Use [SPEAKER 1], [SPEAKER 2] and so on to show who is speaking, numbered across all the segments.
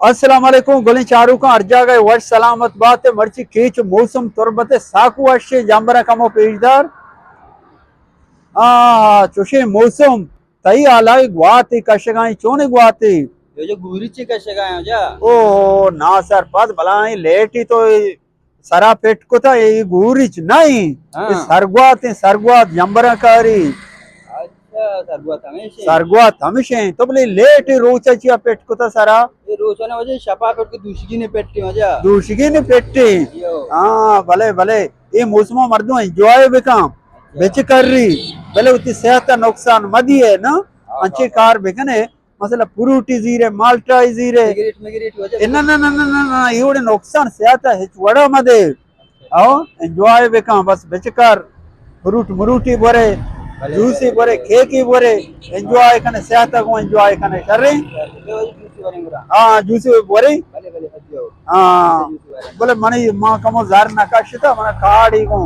[SPEAKER 1] अस्सलाम वालेकुम गोली चारू का अर्जा गए वर्ष सलामत बात मर्ची कीच मौसम तुरबत साकु अशे जंबरा कमो पेजदार चुशे मौसम तई आलाई ग्वाती कशगाई चोने ग्वाती
[SPEAKER 2] ये जो गुरीची कशे काय जा
[SPEAKER 1] ओ ना सर पद भलाई लेटी तो सरा पेट को था ये गुरिच नहीं
[SPEAKER 2] हाँ।
[SPEAKER 1] सरगवात जंबरा कारी
[SPEAKER 2] अच्छा सरबत हमेशा
[SPEAKER 1] सरगवात हमेशा तो बोले लेट रोचा पेट को था सरा
[SPEAKER 2] ये रोजाना वजह शपा पेट को दूसरी ने पेटी मजा
[SPEAKER 1] दूसरी ने पेटे
[SPEAKER 2] यो
[SPEAKER 1] भले भले ये मौसम मर्दों एंजॉय बेकाम बेच कर रही भले उतनी सेहत नुकसान मदी है ना अच्छे कार बेकने मसला फ्रूटी जीरे माल्टा जीरे
[SPEAKER 2] मिगरेट वजह
[SPEAKER 1] ना ना ना ना ना ना इवड़े नुकसान सेहत है वड़ा मदे आओ एंजॉय बेकाम बस बेच कर फ्रूट मुरूटी बोरे जूसी बोरे केकी बोरे एंजॉय कने सेहत को एंजॉय कने कर रही जूसी बोरे
[SPEAKER 2] भले भले हदियो
[SPEAKER 1] बोले मने मां कमो जार नकाशिता मने काड़ी को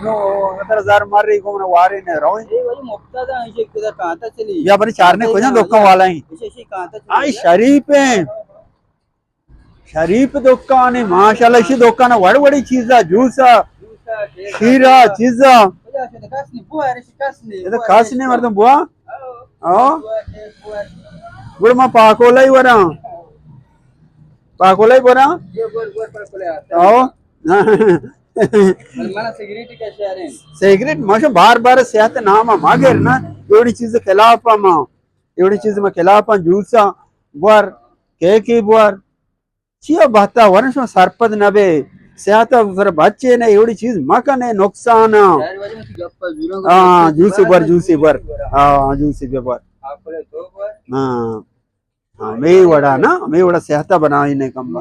[SPEAKER 1] नो अतर जार मार रही को मने वारी ने रहो
[SPEAKER 2] ये वजह मुफ्ता था ऐसे किधर कहां तक चली
[SPEAKER 1] या बने चार ने को ना लोका वाला ही
[SPEAKER 2] ऐसे कहां तक चली
[SPEAKER 1] आई शरीफ दुकान है माशाल्लाह इसी दुकान वड़ वड़ी चीजा जूसा खीरा चीजा ये तो खास नहीं मरदम बुआ गुड़ मा पाकोला ही वरा पाकोला ही वरा सिगरेट माशा बार बार सेहत नामा मागेर ना एवढी चीज खिलाफा मा एवढी चीज मा खिलाफा जूसा वर केकी वर चिया बहता वर्ष में सरपद नबे सेहत फिर बच्चे ने एवढी चीज मकने नुकसान जूसी बर जूसी बर हाँ मैं वड़ा सेहत बनाई ने कम